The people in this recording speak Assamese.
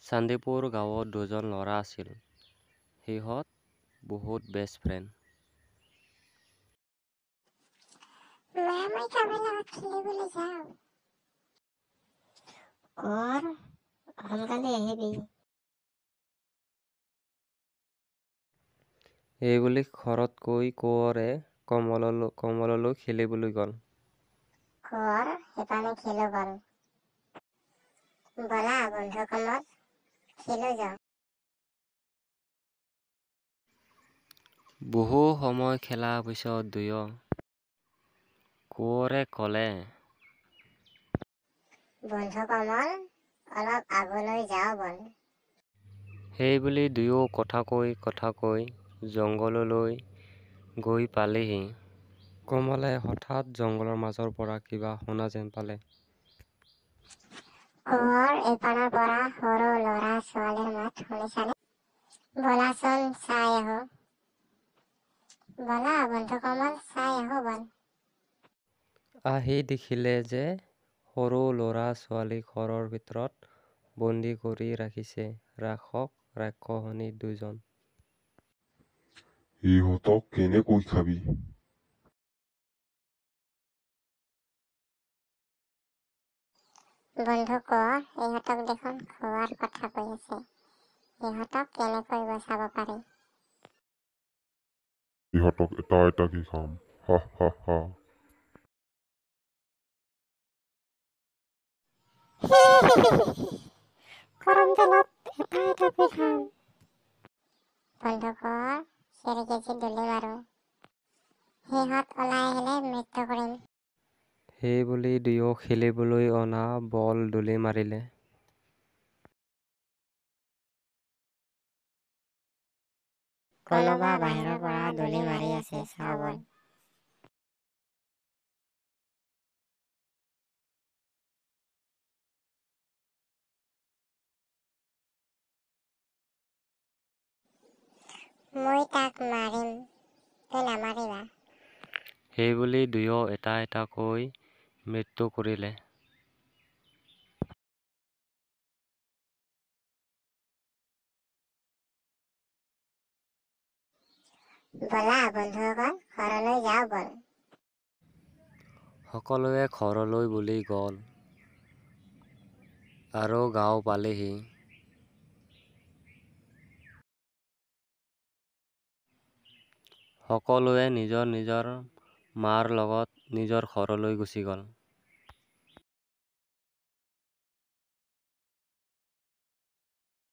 চান্দিপুৰ গাঁৱত দুজন ল'ৰা আছিল। সিহঁত বহুত বেষ্ট ফ্ৰেণ্ড। মই কাৰোবাৰ লগত খেলিবলৈ যাওঁ। সোনকালে আহিবি। এইবুলি ঘৰত কৈ কোঁৱৰে কমললৈ খেলিবলৈ গ'ল। কোঁৱৰ সেইপানে খেলো বল। ব'লা বন্ধু কমল, খেলো যাওঁ। বহু সময় খেলাৰ পিছত কোঁৱৰে ক'লে, বন্ধু কমল, অলপ আগলৈ যাওঁ বল। সেইবুলি দুয়ো কথা কৈ জংঘললৈ গৈ পালেহি। কমলে হঠাৎ জংঘলৰ মাজৰ পৰা কিবা শুনা যেন পালে। কোঁৱৰ এইপানৰ পৰা সৰু ল'ৰা ছোৱালীৰ মাত শুনিছানে? ব'লাচোন চাই আহো। ব'লা বন্ধু কমল, চাই আহো বল। আহি দেখিলে যে সৰু ল'ৰা ছোৱালী ঘৰৰ ভিতৰত বন্দী কৰি ৰাখিছে ৰাক্ষসনী দুজন। ইহঁতক কেনেকৈ খাবি? বন্ধু কোঁৱৰ, ইহঁতক দেখোন খোৱাৰ কথা কৈ আছে। ইহঁতক কেনেকৈ বচাব পাৰি? ইহঁতক এটা এটাকৈ খাম, হা হা হা। গৰম তেলত এটা এটাকৈ খাম। বন্ধু কোঁৱৰ, খিৰিকীদি দলি মাৰো। সিহঁত ওলাই আহিলে মৃত্যু কৰিম। সেইবুলি দুয়ো খেলিবলৈ অনা বল দলি মাৰিলে। কোনোবা বাহিৰৰ পৰা দলি মাৰি আছে, চাওঁ বল। মই তাক মাৰিম, তই নামাৰিবা। সেইবুলি দুয়ো এটা এটাকৈ মৃত্যু কৰিলে। ব'লা বন্ধুসকল, ঘৰলৈ যাওঁ বল। সকলোৱে ঘৰলৈ বুলি গ'ল আৰু গাঁও পালেহি। সকলোৱে নিজৰ মাৰ লগত নিজৰ ঘৰলৈ গুচি গ'ল।